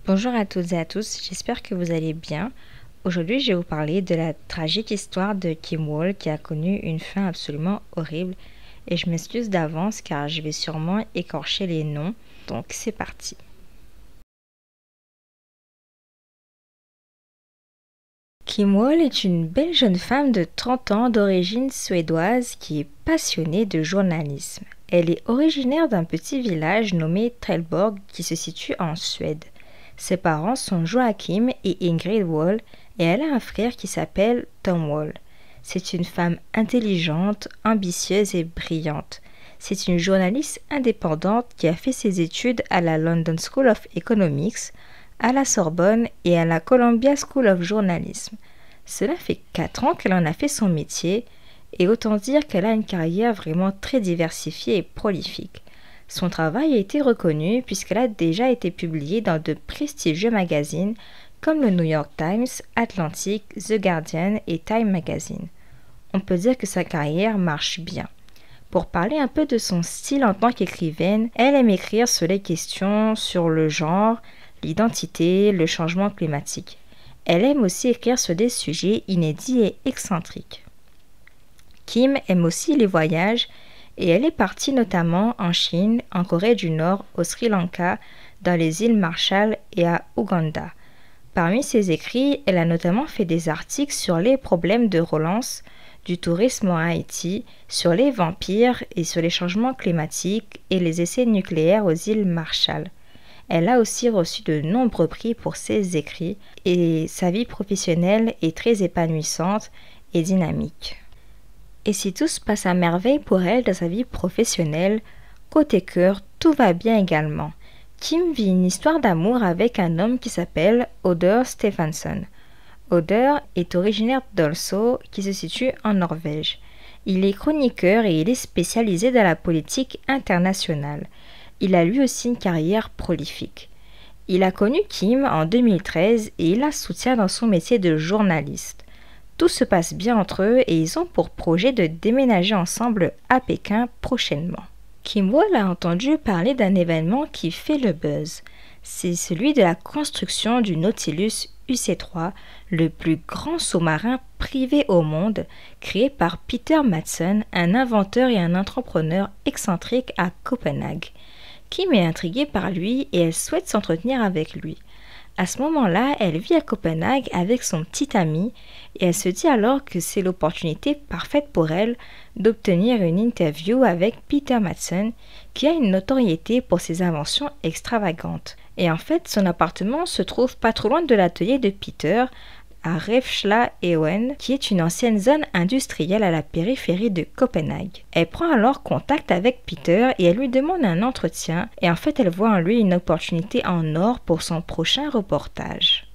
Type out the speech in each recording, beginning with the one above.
Bonjour à toutes et à tous, j'espère que vous allez bien. Aujourd'hui, je vais vous parler de la tragique histoire de Kim Wall qui a connu une fin absolument horrible et je m'excuse d'avance car je vais sûrement écorcher les noms, donc c'est parti. Kim Wall est une belle jeune femme de 30 ans d'origine suédoise qui est passionnée de journalisme. Elle est originaire d'un petit village nommé Trelleborg qui se situe en Suède. Ses parents sont Joachim et Ingrid Wall et elle a un frère qui s'appelle Tom Wall. C'est une femme intelligente, ambitieuse et brillante. C'est une journaliste indépendante qui a fait ses études à la London School of Economics, à la Sorbonne et à la Columbia School of Journalism. Cela fait 4 ans qu'elle en a fait son métier et autant dire qu'elle a une carrière vraiment très diversifiée et prolifique. Son travail a été reconnu puisqu'elle a déjà été publiée dans de prestigieux magazines comme le New York Times, Atlantic, The Guardian et Time Magazine. On peut dire que sa carrière marche bien. Pour parler un peu de son style en tant qu'écrivaine, elle aime écrire sur les questions sur le genre, l'identité, le changement climatique. Elle aime aussi écrire sur des sujets inédits et excentriques. Kim aime aussi les voyages et elle est partie notamment en Chine, en Corée du Nord, au Sri Lanka, dans les îles Marshall et à Ouganda. Parmi ses écrits, elle a notamment fait des articles sur les problèmes de relance du tourisme en Haïti, sur les vampires et sur les changements climatiques et les essais nucléaires aux îles Marshall. Elle a aussi reçu de nombreux prix pour ses écrits et sa vie professionnelle est très épanouissante et dynamique. Et si tout se passe à merveille pour elle dans sa vie professionnelle, côté cœur, tout va bien également. Kim vit une histoire d'amour avec un homme qui s'appelle Odur Stefansson. Odur est originaire d'Oslo qui se situe en Norvège. Il est chroniqueur et il est spécialisé dans la politique internationale. Il a lui aussi une carrière prolifique. Il a connu Kim en 2013 et il la soutient dans son métier de journaliste. Tout se passe bien entre eux et ils ont pour projet de déménager ensemble à Pékin prochainement. Kim Wall a entendu parler d'un événement qui fait le buzz. C'est celui de la construction du Nautilus UC3, le plus grand sous-marin privé au monde, créé par Peter Madsen, un inventeur et un entrepreneur excentrique à Copenhague. Kim est intriguée par lui et elle souhaite s'entretenir avec lui. À ce moment-là, elle vit à Copenhague avec son petit ami et elle se dit alors que c'est l'opportunité parfaite pour elle d'obtenir une interview avec Peter Madsen qui a une notoriété pour ses inventions extravagantes. Et en fait, son appartement se trouve pas trop loin de l'atelier de Peter à Refshla-Eoen, qui est une ancienne zone industrielle à la périphérie de Copenhague. Elle prend alors contact avec Peter et elle lui demande un entretien et en fait elle voit en lui une opportunité en or pour son prochain reportage.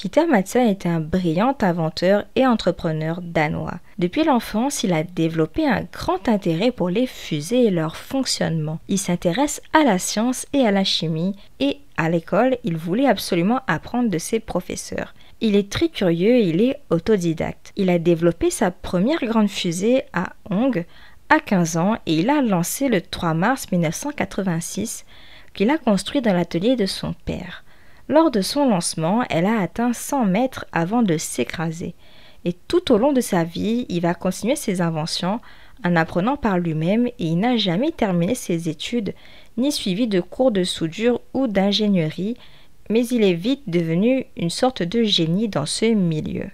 Peter Madsen est un brillant inventeur et entrepreneur danois. Depuis l'enfance, il a développé un grand intérêt pour les fusées et leur fonctionnement. Il s'intéresse à la science et à la chimie et à l'école, il voulait absolument apprendre de ses professeurs. Il est très curieux et il est autodidacte. Il a développé sa première grande fusée à Hong à 15 ans et il a lancé le 3 mars 1986 qu'il a construit dans l'atelier de son père. Lors de son lancement, elle a atteint 100 mètres avant de s'écraser. Et tout au long de sa vie, il va continuer ses inventions en apprenant par lui-même et il n'a jamais terminé ses études ni suivi de cours de soudure ou d'ingénierie, mais il est vite devenu une sorte de génie dans ce milieu.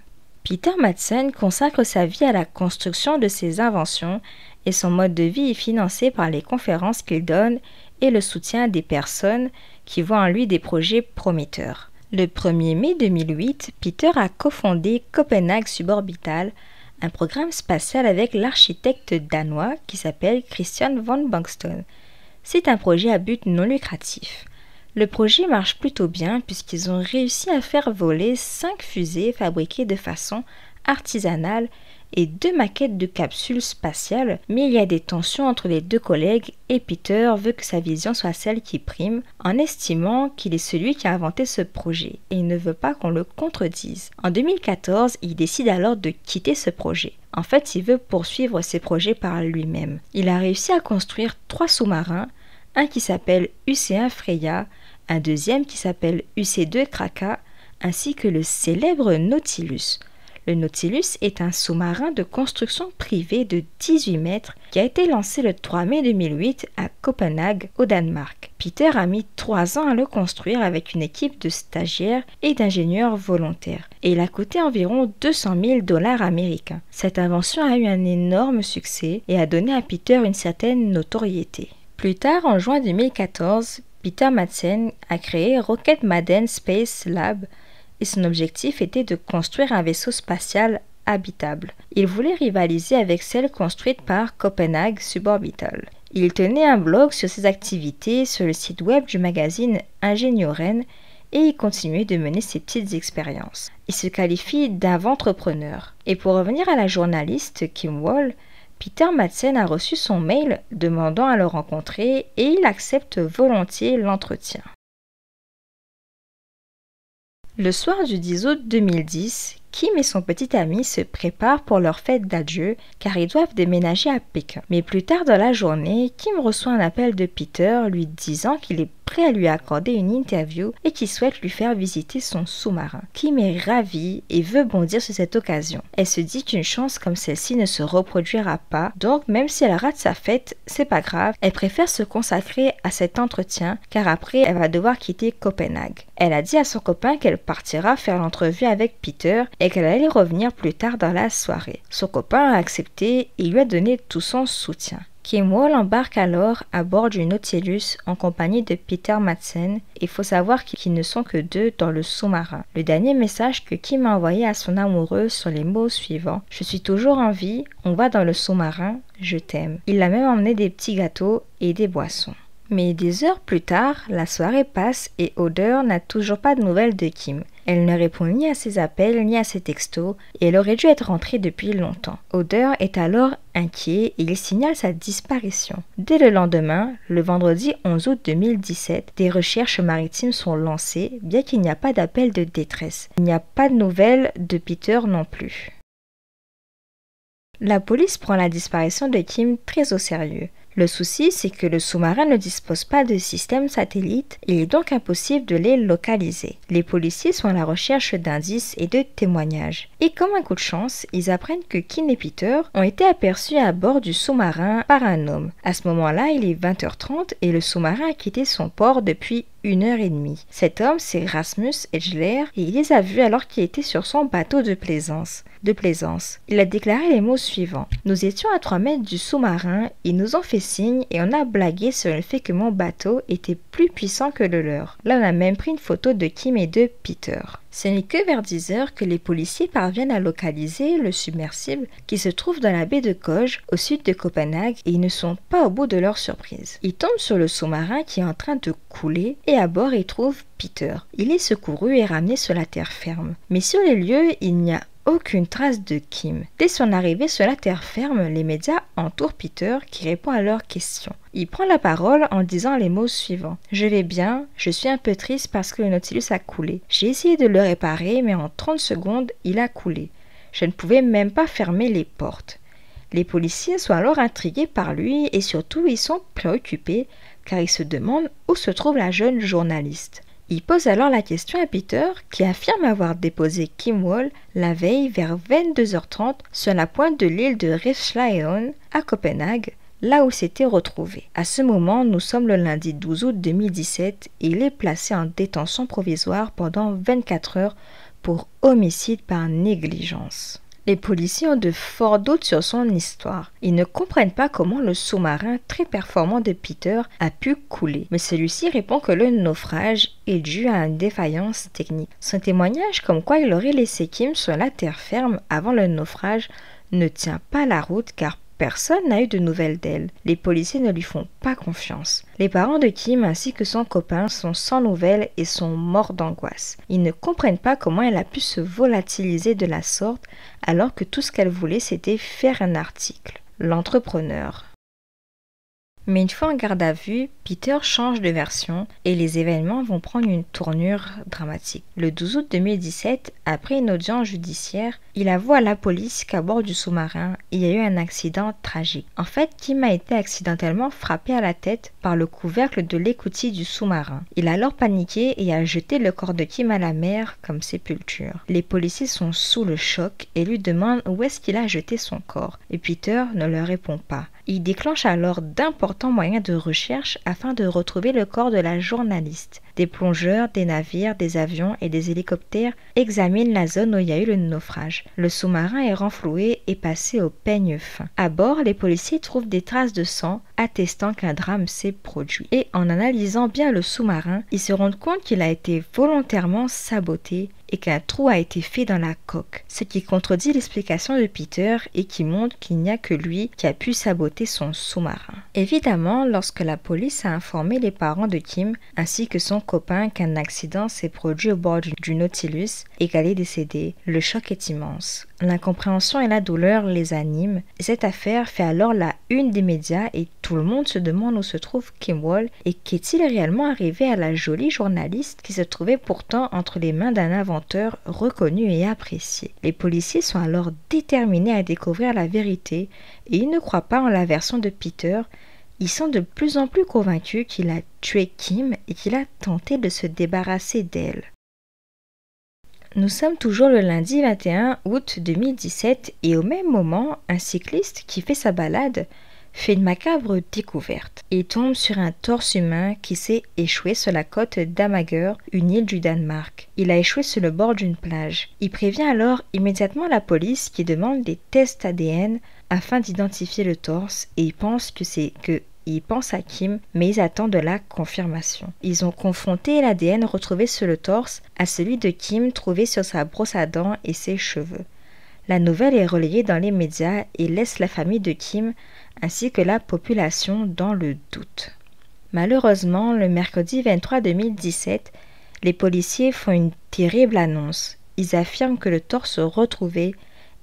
Peter Madsen consacre sa vie à la construction de ses inventions et son mode de vie est financé par les conférences qu'il donne et le soutien des personnes qui voient en lui des projets prometteurs. Le 1er mai 2008, Peter a cofondé Copenhague Suborbital, un programme spatial avec l'architecte danois qui s'appelle Christian von Bengtsson. C'est un projet à but non lucratif. Le projet marche plutôt bien puisqu'ils ont réussi à faire voler 5 fusées fabriquées de façon artisanale et 2 maquettes de capsules spatiales, mais il y a des tensions entre les 2 collègues et Peter veut que sa vision soit celle qui prime en estimant qu'il est celui qui a inventé ce projet et il ne veut pas qu'on le contredise. En 2014, il décide alors de quitter ce projet. En fait, il veut poursuivre ses projets par lui-même. Il a réussi à construire 3 sous-marins, un qui s'appelle UC1 Freya, un deuxième qui s'appelle UC2 Kraka, ainsi que le célèbre Nautilus. Le Nautilus est un sous-marin de construction privée de 18 mètres qui a été lancé le 3 mai 2008 à Copenhague, au Danemark. Peter a mis 3 ans à le construire avec une équipe de stagiaires et d'ingénieurs volontaires et il a coûté environ 200 000 $ américains. Cette invention a eu un énorme succès et a donné à Peter une certaine notoriété. Plus tard, en juin 2014, Peter Madsen a créé Rocket Madden Space Lab et son objectif était de construire un vaisseau spatial habitable. Il voulait rivaliser avec celle construite par Copenhague Suborbital. Il tenait un blog sur ses activités sur le site web du magazine Ingénieurren et il continuait de mener ses petites expériences. Il se qualifie d'inventrepreneur. Et pour revenir à la journaliste Kim Wall, Peter Madsen a reçu son mail demandant à le rencontrer et il accepte volontiers l'entretien. Le soir du 10 août 2010, Kim et son petit ami se préparent pour leur fête d'adieu car ils doivent déménager à Pékin. Mais plus tard dans la journée, Kim reçoit un appel de Peter lui disant qu'il est prêt à lui accorder une interview et qu'il souhaite lui faire visiter son sous-marin. Kim est ravie et veut bondir sur cette occasion. Elle se dit qu'une chance comme celle-ci ne se reproduira pas, donc même si elle rate sa fête, c'est pas grave, elle préfère se consacrer à cet entretien car après elle va devoir quitter Copenhague. Elle a dit à son copain qu'elle partira faire l'entrevue avec Peter et qu'elle allait revenir plus tard dans la soirée. Son copain a accepté et lui a donné tout son soutien. Kim Wall embarque alors à bord du Nautilus en compagnie de Peter Madsen et il faut savoir qu'ils ne sont que 2 dans le sous-marin. Le dernier message que Kim a envoyé à son amoureux sont les mots suivants: « Je suis toujours en vie, on va dans le sous-marin, je t'aime ». Il a même emmené des petits gâteaux et des boissons. Mais des heures plus tard, la soirée passe et Oder n'a toujours pas de nouvelles de Kim. Elle ne répond ni à ses appels ni à ses textos et elle aurait dû être rentrée depuis longtemps. Oder est alors inquiet et il signale sa disparition. Dès le lendemain, le vendredi 11 août 2017, des recherches maritimes sont lancées bien qu'il n'y a pas d'appel de détresse. Il n'y a pas de nouvelles de Peter non plus. La police prend la disparition de Kim très au sérieux. Le souci, c'est que le sous-marin ne dispose pas de système satellite et il est donc impossible de les localiser. Les policiers sont à la recherche d'indices et de témoignages. Et comme un coup de chance, ils apprennent que Kim et Peter ont été aperçus à bord du sous-marin par un homme. À ce moment-là, il est 20h30 et le sous-marin a quitté son port depuis 1h30. Cet homme, c'est Rasmus Edgeler et il les a vus alors qu'il était sur son bateau de plaisance. Il a déclaré les mots suivants: « Nous étions à 3 mètres du sous-marin, ils nous ont fait signe et on a blagué sur le fait que mon bateau était plus puissant que le leur. » Là, on a même pris une photo de Kim et de Peter. Ce n'est que vers 10h que les policiers parviennent à localiser le submersible qui se trouve dans la baie de Køge, au sud de Copenhague, et ils ne sont pas au bout de leur surprise. Ils tombent sur le sous-marin qui est en train de couler et à bord ils trouvent Peter. Il est secouru et ramené sur la terre ferme. Mais sur les lieux, il n'y a aucune trace de Kim. Dès son arrivée sur la terre ferme, les médias entourent Peter qui répond à leurs questions. Il prend la parole en disant les mots suivants: « Je vais bien, je suis un peu triste parce que le Nautilus a coulé. J'ai essayé de le réparer, mais en 30 secondes, il a coulé. Je ne pouvais même pas fermer les portes. » Les policiers sont alors intrigués par lui et surtout ils sont préoccupés car ils se demandent où se trouve la jeune journaliste. Il pose alors la question à Peter qui affirme avoir déposé Kim Wall la veille vers 22h30 sur la pointe de l'île de Refshaleøen à Copenhague, là où s'était retrouvé. À ce moment, nous sommes le lundi 12 août 2017 et il est placé en détention provisoire pendant 24 heures pour homicide par négligence. Les policiers ont de forts doutes sur son histoire. Ils ne comprennent pas comment le sous-marin très performant de Peter a pu couler. Mais celui-ci répond que le naufrage est dû à une défaillance technique. Son témoignage comme quoi il aurait laissé Kim sur la terre ferme avant le naufrage ne tient pas la route car personne n'a eu de nouvelles d'elle. Les policiers ne lui font pas confiance. Les parents de Kim ainsi que son copain sont sans nouvelles et sont morts d'angoisse. Ils ne comprennent pas comment elle a pu se volatiliser de la sorte alors que tout ce qu'elle voulait c'était faire un article. L'entrepreneur. Mais une fois en garde à vue, Peter change de version et les événements vont prendre une tournure dramatique. Le 12 août 2017, après une audience judiciaire, il avoue à la police qu'à bord du sous-marin, il y a eu un accident tragique. En fait, Kim a été accidentellement frappé à la tête par le couvercle de l'écoutille du sous-marin. Il a alors paniqué et a jeté le corps de Kim à la mer comme sépulture. Les policiers sont sous le choc et lui demandent où est-ce qu'il a jeté son corps. Et Peter ne leur répond pas. Il déclenche alors d'importants moyens de recherche afin de retrouver le corps de la journaliste. Des plongeurs, des navires, des avions et des hélicoptères examinent la zone où il y a eu le naufrage. Le sous-marin est renfloué et passé au peigne fin. À bord, les policiers trouvent des traces de sang attestant qu'un drame s'est produit. Et en analysant bien le sous-marin, ils se rendent compte qu'il a été volontairement saboté et qu'un trou a été fait dans la coque, ce qui contredit l'explication de Peter et qui montre qu'il n'y a que lui qui a pu saboter son sous-marin. Évidemment, lorsque la police a informé les parents de Kim ainsi que son copain qu'un accident s'est produit au bord du Nautilus et qu'elle est décédée, le choc est immense. L'incompréhension et la douleur les animent. Cette affaire fait alors la une des médias et tout le monde se demande où se trouve Kim Wall et qu'est-il réellement arrivé à la jolie journaliste qui se trouvait pourtant entre les mains d'un inventeur reconnu et apprécié. Les policiers sont alors déterminés à découvrir la vérité et ils ne croient pas en la version de Peter. Ils sont de plus en plus convaincus qu'il a tué Kim et qu'il a tenté de se débarrasser d'elle. Nous sommes toujours le lundi 21 août 2017 et au même moment, un cycliste qui fait sa balade fait une macabre découverte. Il tombe sur un torse humain qui s'est échoué sur la côte d'Amager, une île du Danemark. Il a échoué sur le bord d'une plage. Il prévient alors immédiatement la police qui demande des tests ADN afin d'identifier le torse et ils pensent à Kim, mais ils attendent de la confirmation. Ils ont confronté l'ADN retrouvé sur le torse à celui de Kim trouvé sur sa brosse à dents et ses cheveux. La nouvelle est relayée dans les médias et laisse la famille de Kim ainsi que la population dans le doute. Malheureusement, le mercredi 23 2017, les policiers font une terrible annonce. Ils affirment que le torse retrouvé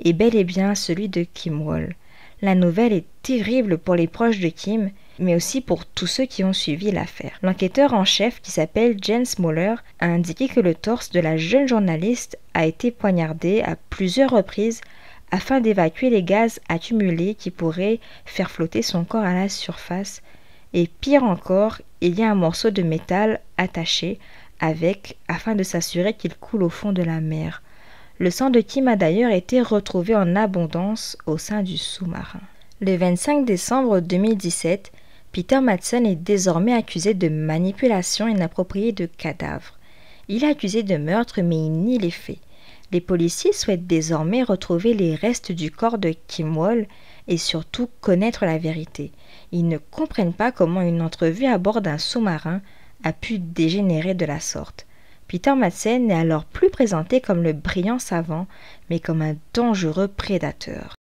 est bel et bien celui de Kim Wall. La nouvelle est terrible pour les proches de Kim, mais aussi pour tous ceux qui ont suivi l'affaire. L'enquêteur en chef, qui s'appelle Jens Moller, a indiqué que le torse de la jeune journaliste a été poignardé à plusieurs reprises afin d'évacuer les gaz accumulés qui pourraient faire flotter son corps à la surface. Et pire encore, il y a un morceau de métal attaché afin de s'assurer qu'il coule au fond de la mer. Le sang de Kim a d'ailleurs été retrouvé en abondance au sein du sous-marin. Le 25 décembre 2017, Peter Madsen est désormais accusé de manipulation inappropriée de cadavres. Il est accusé de meurtre mais il nie les faits. Les policiers souhaitent désormais retrouver les restes du corps de Kim Wall et surtout connaître la vérité. Ils ne comprennent pas comment une entrevue à bord d'un sous-marin a pu dégénérer de la sorte. Peter Madsen n'est alors plus présenté comme le brillant savant, mais comme un dangereux prédateur.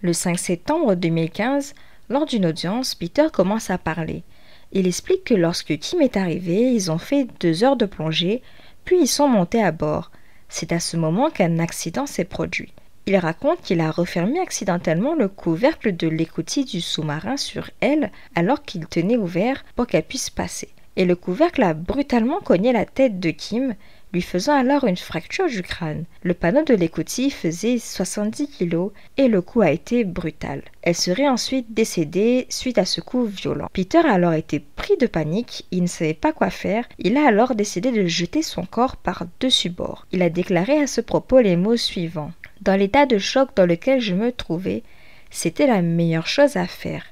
Le 5 septembre 2015, lors d'une audience, Peter commence à parler. Il explique que lorsque Kim est arrivé, ils ont fait 2 heures de plongée, puis ils sont montés à bord. C'est à ce moment qu'un accident s'est produit. Il raconte qu'il a refermé accidentellement le couvercle de l'écoutille du sous-marin sur elle alors qu'il tenait ouvert pour qu'elle puisse passer. Et le couvercle a brutalement cogné la tête de Kim, lui faisant alors une fracture du crâne. Le panneau de l'écoutille faisait 70 kilos et le coup a été brutal. Elle serait ensuite décédée suite à ce coup violent. Peter a alors été pris de panique, il ne savait pas quoi faire, il a alors décidé de jeter son corps par-dessus bord. Il a déclaré à ce propos les mots suivants. « Dans l'état de choc dans lequel je me trouvais, c'était la meilleure chose à faire. »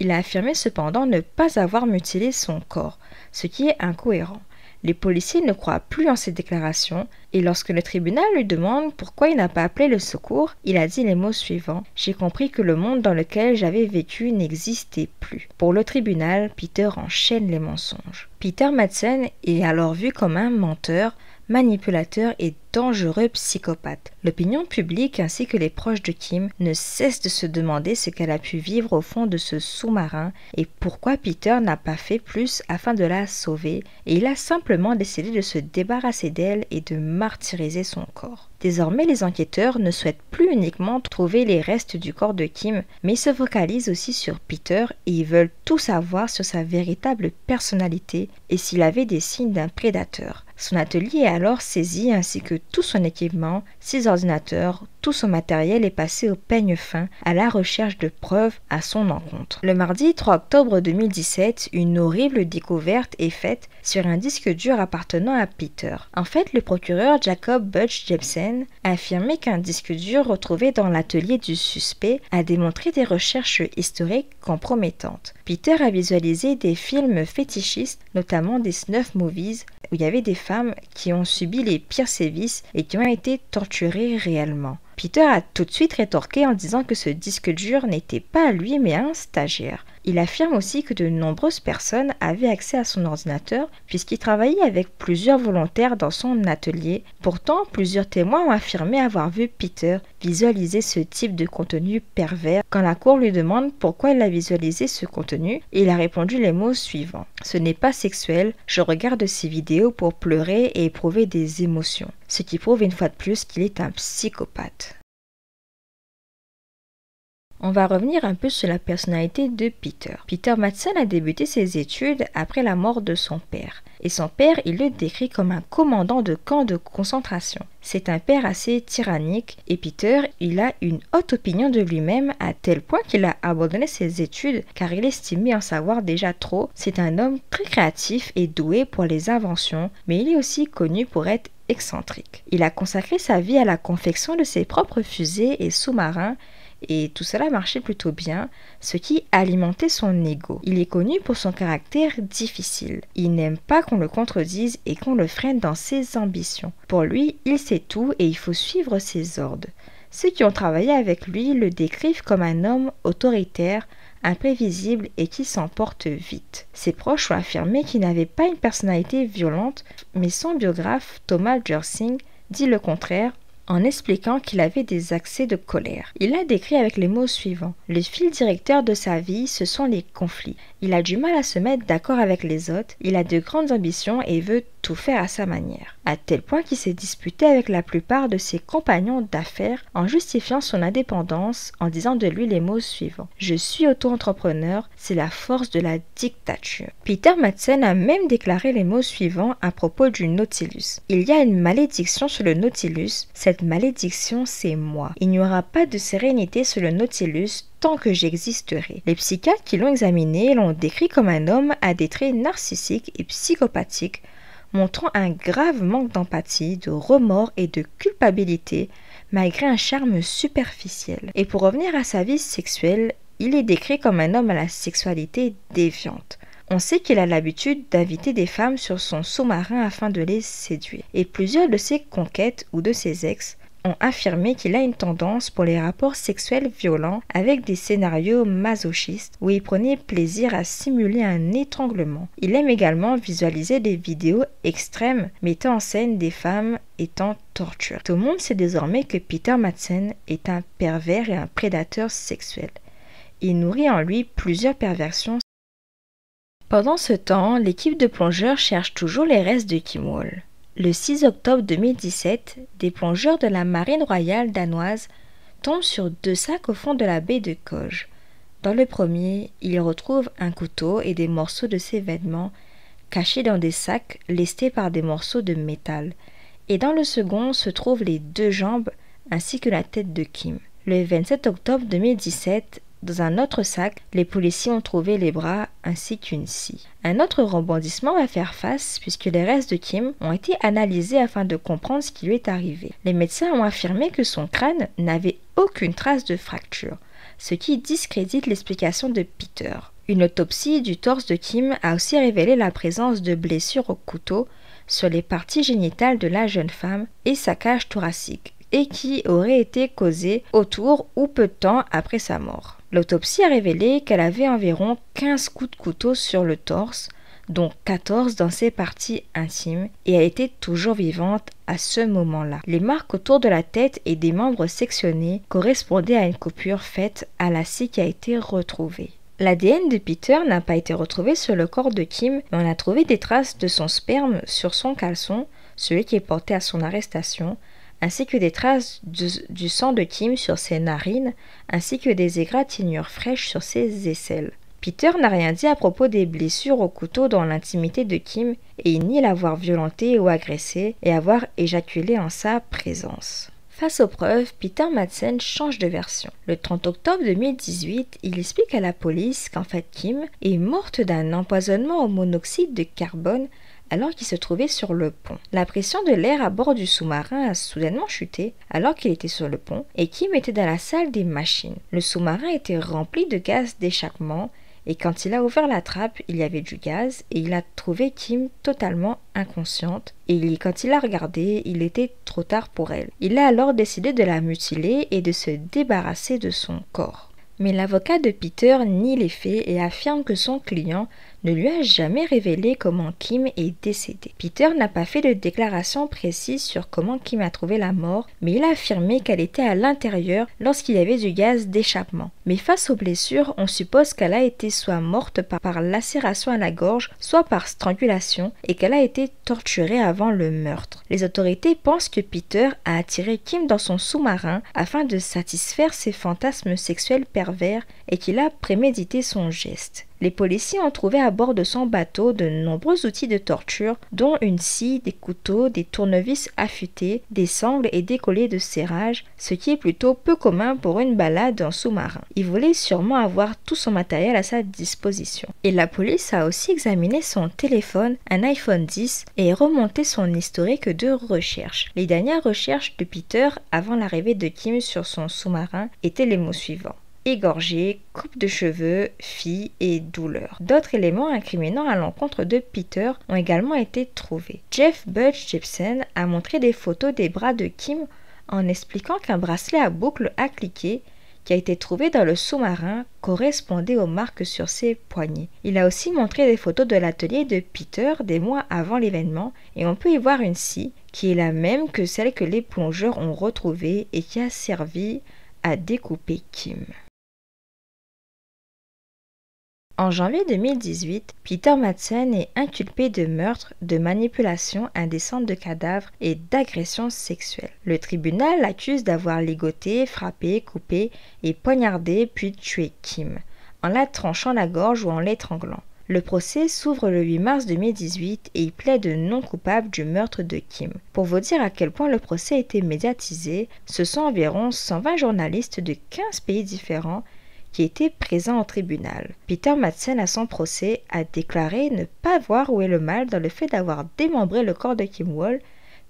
Il a affirmé cependant ne pas avoir mutilé son corps, ce qui est incohérent. Les policiers ne croient plus en ces déclarations et lorsque le tribunal lui demande pourquoi il n'a pas appelé le secours, il a dit les mots suivants. « J'ai compris que le monde dans lequel j'avais vécu n'existait plus. » Pour le tribunal, Peter enchaîne les mensonges. Peter Madsen est alors vu comme un menteur manipulateur et dangereux psychopathe. L'opinion publique ainsi que les proches de Kim ne cessent de se demander ce qu'elle a pu vivre au fond de ce sous-marin et pourquoi Peter n'a pas fait plus afin de la sauver, et il a simplement décidé de se débarrasser d'elle et de martyriser son corps. Désormais, les enquêteurs ne souhaitent plus uniquement trouver les restes du corps de Kim, mais ils se focalisent aussi sur Peter et ils veulent tout savoir sur sa véritable personnalité et s'il avait des signes d'un prédateur. Son atelier est alors saisi ainsi que tout son équipement, ses ordinateurs, tout son matériel est passé au peigne fin à la recherche de preuves à son encontre. Le mardi 3 octobre 2017, une horrible découverte est faite sur un disque dur appartenant à Peter. En fait, le procureur Jacob Butch Jepsen a affirmé qu'un disque dur retrouvé dans l'atelier du suspect a démontré des recherches historiques compromettantes. Peter a visualisé des films fétichistes, notamment des snuff movies, où il y avait des femmes qui ont subi les pires sévices et qui ont été torturées réellement. Peter a tout de suite rétorqué en disant que ce disque dur n'était pas à lui mais à un stagiaire. Il affirme aussi que de nombreuses personnes avaient accès à son ordinateur puisqu'il travaillait avec plusieurs volontaires dans son atelier. Pourtant, plusieurs témoins ont affirmé avoir vu Peter visualiser ce type de contenu pervers. Quand la cour lui demande pourquoi il a visualisé ce contenu, il a répondu les mots suivants. « Ce n'est pas sexuel, je regarde ces vidéos pour pleurer et éprouver des émotions. » Ce qui prouve une fois de plus qu'il est un psychopathe. On va revenir un peu sur la personnalité de Peter. Peter Madsen a débuté ses études après la mort de son père. Et son père, il le décrit comme un commandant de camp de concentration. C'est un père assez tyrannique et Peter, il a une haute opinion de lui-même à tel point qu'il a abandonné ses études car il estimait en savoir déjà trop. C'est un homme très créatif et doué pour les inventions, mais il est aussi connu pour être excentrique. Il a consacré sa vie à la confection de ses propres fusées et sous-marins et tout cela marchait plutôt bien, ce qui alimentait son ego. Il est connu pour son caractère difficile. Il n'aime pas qu'on le contredise et qu'on le freine dans ses ambitions. Pour lui, il sait tout et il faut suivre ses ordres. Ceux qui ont travaillé avec lui le décrivent comme un homme autoritaire, imprévisible et qui s'emporte vite. Ses proches ont affirmé qu'il n'avait pas une personnalité violente, mais son biographe Thomas Jersing dit le contraire, en expliquant qu'il avait des accès de colère. Il l'a décrit avec les mots suivants. Le fil directeur de sa vie, ce sont les conflits. Il a du mal à se mettre d'accord avec les autres, il a de grandes ambitions et veut tout faire à sa manière. À tel point qu'il s'est disputé avec la plupart de ses compagnons d'affaires en justifiant son indépendance en disant de lui les mots suivants. Je suis auto-entrepreneur, c'est la force de la dictature. Peter Madsen a même déclaré les mots suivants à propos du Nautilus. Il y a une malédiction sur le Nautilus, cette malédiction c'est moi. Il n'y aura pas de sérénité sur le Nautilus tant que j'existerai. Les psychiatres qui l'ont examiné l'ont décrit comme un homme à des traits narcissiques et psychopathiques, montrant un grave manque d'empathie, de remords et de culpabilité, malgré un charme superficiel. Et pour revenir à sa vie sexuelle, il est décrit comme un homme à la sexualité déviante. On sait qu'il a l'habitude d'inviter des femmes sur son sous-marin afin de les séduire. Et plusieurs de ses conquêtes ou de ses ex ont affirmé qu'il a une tendance pour les rapports sexuels violents avec des scénarios masochistes où il prenait plaisir à simuler un étranglement. Il aime également visualiser des vidéos extrêmes mettant en scène des femmes étant torturées. Tout le monde sait désormais que Peter Madsen est un pervers et un prédateur sexuel. Il nourrit en lui plusieurs perversions. Pendant ce temps, l'équipe de plongeurs cherche toujours les restes de Kim Wall. Le 6 octobre 2017, des plongeurs de la marine royale danoise tombent sur 2 sacs au fond de la baie de Køge. Dans le premier, ils retrouvent un couteau et des morceaux de ses vêtements cachés dans des sacs lestés par des morceaux de métal. Et dans le second se trouvent les 2 jambes ainsi que la tête de Kim. Le 27 octobre 2017, dans un autre sac, les policiers ont trouvé les bras ainsi qu'une scie. Un autre rebondissement va faire face puisque les restes de Kim ont été analysés afin de comprendre ce qui lui est arrivé. Les médecins ont affirmé que son crâne n'avait aucune trace de fracture, ce qui discrédite l'explication de Peter. Une autopsie du torse de Kim a aussi révélé la présence de blessures au couteau sur les parties génitales de la jeune femme et sa cage thoracique, et qui aurait été causée autour ou peu de temps après sa mort. L'autopsie a révélé qu'elle avait environ 15 coups de couteau sur le torse, dont 14 dans ses parties intimes, et elle était toujours vivante à ce moment-là. Les marques autour de la tête et des membres sectionnés correspondaient à une coupure faite à la scie qui a été retrouvée. L'ADN de Peter n'a pas été retrouvé sur le corps de Kim, mais on a trouvé des traces de son sperme sur son caleçon, celui qui est porté à son arrestation, ainsi que des traces du sang de Kim sur ses narines, ainsi que des égratignures fraîches sur ses aisselles. Peter n'a rien dit à propos des blessures au couteau dans l'intimité de Kim et il nie l'avoir violenté ou agressé et avoir éjaculé en sa présence. Face aux preuves, Peter Madsen change de version. Le 30 octobre 2018, il explique à la police qu'en fait Kim est morte d'un empoisonnement au monoxyde de carbone alors qu'il se trouvait sur le pont. La pression de l'air à bord du sous-marin a soudainement chuté alors qu'il était sur le pont et Kim était dans la salle des machines. Le sous-marin était rempli de gaz d'échappement et quand il a ouvert la trappe, il y avait du gaz et il a trouvé Kim totalement inconsciente et quand il a regardé, il était trop tard pour elle. Il a alors décidé de la mutiler et de se débarrasser de son corps. Mais l'avocat de Peter nie les faits et affirme que son client ne lui a jamais révélé comment Kim est décédée. Peter n'a pas fait de déclaration précise sur comment Kim a trouvé la mort, mais il a affirmé qu'elle était à l'intérieur lorsqu'il y avait du gaz d'échappement. Mais face aux blessures, on suppose qu'elle a été soit morte par lacération à la gorge, soit par strangulation, et qu'elle a été torturée avant le meurtre. Les autorités pensent que Peter a attiré Kim dans son sous-marin afin de satisfaire ses fantasmes sexuels pervers et qu'il a prémédité son geste. Les policiers ont trouvé à bord de son bateau de nombreux outils de torture, dont une scie, des couteaux, des tournevis affûtés, des sangles et des colliers de serrage, ce qui est plutôt peu commun pour une balade en sous-marin. Il voulait sûrement avoir tout son matériel à sa disposition. Et la police a aussi examiné son téléphone, un iPhone 10, et remonté son historique de recherche. Les dernières recherches de Peter avant l'arrivée de Kim sur son sous-marin étaient les mots suivants: égorgé, coupe de cheveux, fille et douleur. D'autres éléments incriminants à l'encontre de Peter ont également été trouvés. Jeff Budge Gibson a montré des photos des bras de Kim en expliquant qu'un bracelet à boucle à cliquer qui a été trouvé dans le sous-marin correspondait aux marques sur ses poignets. Il a aussi montré des photos de l'atelier de Peter des mois avant l'événement et on peut y voir une scie qui est la même que celle que les plongeurs ont retrouvée et qui a servi à découper Kim. En janvier 2018, Peter Madsen est inculpé de meurtre, de manipulation indécente de cadavres et d'agression sexuelle. Le tribunal l'accuse d'avoir ligoté, frappé, coupé et poignardé puis tué Kim, en la tranchant la gorge ou en l'étranglant. Le procès s'ouvre le 8 mars 2018 et il plaide non coupable du meurtre de Kim. Pour vous dire à quel point le procès a été médiatisé, ce sont environ 120 journalistes de 15 pays différents qui étaient présents au tribunal. Peter Madsen, à son procès, a déclaré ne pas voir où est le mal dans le fait d'avoir démembré le corps de Kim Wall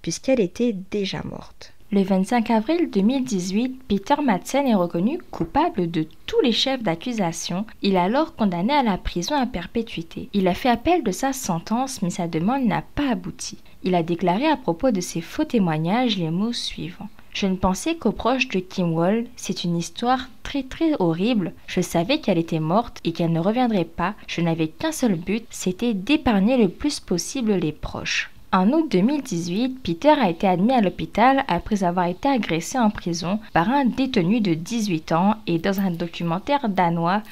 puisqu'elle était déjà morte. Le 25 avril 2018, Peter Madsen est reconnu coupable de tous les chefs d'accusation. Il est alors condamné à la prison à perpétuité. Il a fait appel de sa sentence, mais sa demande n'a pas abouti. Il a déclaré à propos de ses faux témoignages les mots suivants: je ne pensais qu'aux proches de Kim Wall, c'est une histoire très horrible. Je savais qu'elle était morte et qu'elle ne reviendrait pas. Je n'avais qu'un seul but, c'était d'épargner le plus possible les proches. En août 2018, Peter a été admis à l'hôpital après avoir été agressé en prison par un détenu de 18 ans et dans un documentaire danois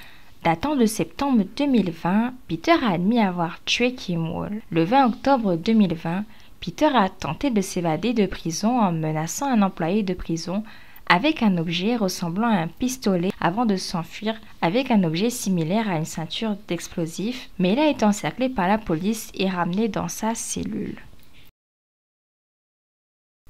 datant de septembre 2020, Peter a admis avoir tué Kim Wall. Le 20 octobre 2020, Peter a tenté de s'évader de prison en menaçant un employé de prison avec un objet ressemblant à un pistolet avant de s'enfuir avec un objet similaire à une ceinture d'explosifs, mais il a été encerclé par la police et ramené dans sa cellule.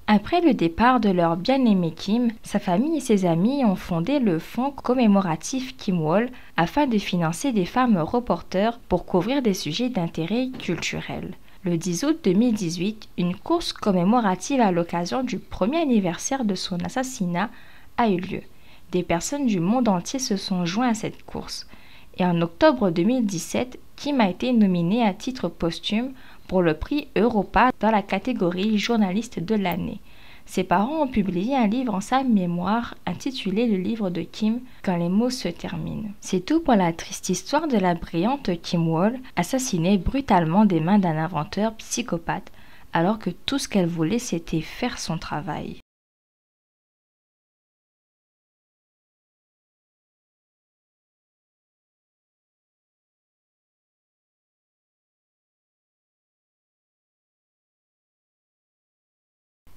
Après le départ de leur bien-aimé Kim, sa famille et ses amis ont fondé le fonds commémoratif Kim Wall afin de financer des femmes reporters pour couvrir des sujets d'intérêt culturel. Le 10 août 2018, une course commémorative à l'occasion du premier anniversaire de son assassinat a eu lieu. Des personnes du monde entier se sont joints à cette course. Et en octobre 2017, Kim a été nominée à titre posthume pour le prix Europa dans la catégorie journaliste de l'année. Ses parents ont publié un livre en sa mémoire intitulé Le livre de Kim quand les mots se terminent. C'est tout pour la triste histoire de la brillante Kim Wall, assassinée brutalement des mains d'un inventeur psychopathe alors que tout ce qu'elle voulait c'était faire son travail.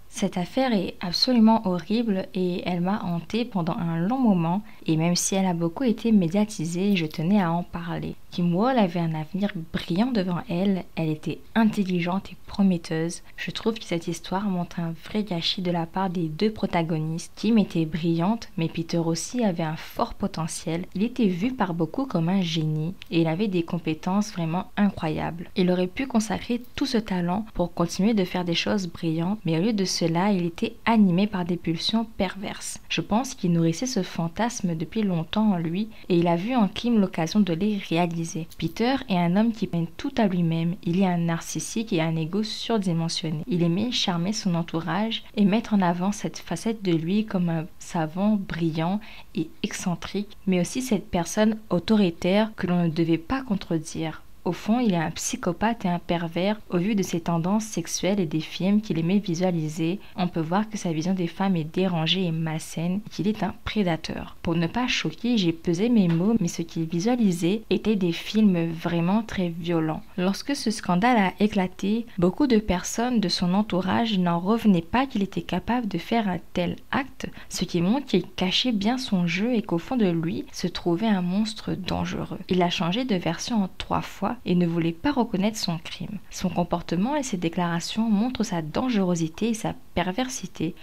Cette affaire est absolument horrible et elle m'a hantée pendant un long moment et même si elle a beaucoup été médiatisée, je tenais à en parler. Kim Wall avait un avenir brillant devant elle, elle était intelligente et prometteuse. Je trouve que cette histoire montre un vrai gâchis de la part des deux protagonistes. Kim était brillante, mais Peter aussi avait un fort potentiel. Il était vu par beaucoup comme un génie et il avait des compétences vraiment incroyables. Il aurait pu consacrer tout ce talent pour continuer de faire des choses brillantes, mais au lieu de cela, il était animé par des pulsions perverses. Je pense qu'il nourrissait ce fantasme depuis longtemps en lui et il a vu en Kim l'occasion de les réaliser. Peter est un homme qui peine tout à lui-même. Il est un narcissique et un ego surdimensionné. Il aimait charmer son entourage et mettre en avant cette facette de lui comme un savant brillant et excentrique, mais aussi cette personne autoritaire que l'on ne devait pas contredire. Au fond, il est un psychopathe et un pervers. Au vu de ses tendances sexuelles et des films qu'il aimait visualiser, on peut voir que sa vision des femmes est dérangée et malsaine et qu'il est un prédateur. Pour ne pas choquer, j'ai pesé mes mots, mais ce qu'il visualisait étaient des films vraiment très violents. Lorsque ce scandale a éclaté, beaucoup de personnes de son entourage n'en revenaient pas qu'il était capable de faire un tel acte, ce qui montre qu'il cachait bien son jeu et qu'au fond de lui se trouvait un monstre dangereux. Il a changé de version en 3 fois et ne voulait pas reconnaître son crime. Son comportement et ses déclarations montrent sa dangerosité et sa perversité,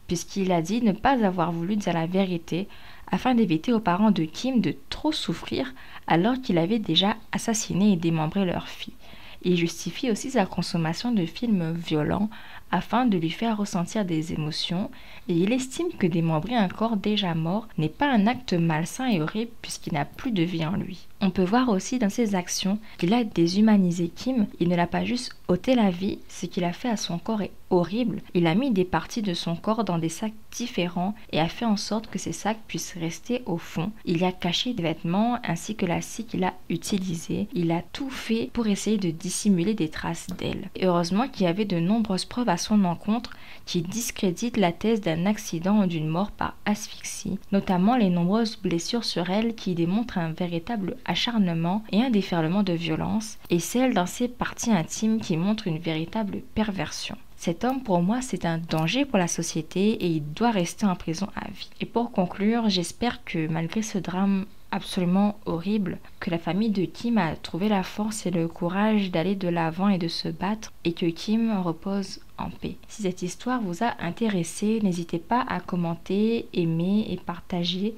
puisqu'il a dit ne pas avoir voulu dire la vérité afin d'éviter aux parents de Kim de trop souffrir alors qu'il avait déjà assassiné et démembré leur fille. Il justifie aussi sa consommation de films violents afin de lui faire ressentir des émotions et il estime que démembrer un corps déjà mort n'est pas un acte malsain et horrible puisqu'il n'a plus de vie en lui. On peut voir aussi dans ses actions qu'il a déshumanisé Kim, il ne l'a pas juste ôté la vie, ce qu'il a fait à son corps est horrible. Il a mis des parties de son corps dans des sacs différents et a fait en sorte que ces sacs puissent rester au fond. Il y a caché des vêtements ainsi que la scie qu'il a utilisée. Il a tout fait pour essayer de dissimuler des traces d'elle. Et heureusement qu'il y avait de nombreuses preuves à son encontre qui discréditent la thèse d'un accident ou d'une mort par asphyxie, notamment les nombreuses blessures sur elle qui démontrent un véritable acharnement et un déferlement de violence, et celle dans ses parties intimes qui montrent une véritable perversion. Cet homme, pour moi, c'est un danger pour la société et il doit rester en prison à vie. Et pour conclure, j'espère que malgré ce drame absolument horrible, que la famille de Kim a trouvé la force et le courage d'aller de l'avant et de se battre et que Kim repose en paix. Si cette histoire vous a intéressé, n'hésitez pas à commenter, aimer et partager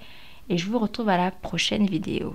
et je vous retrouve à la prochaine vidéo.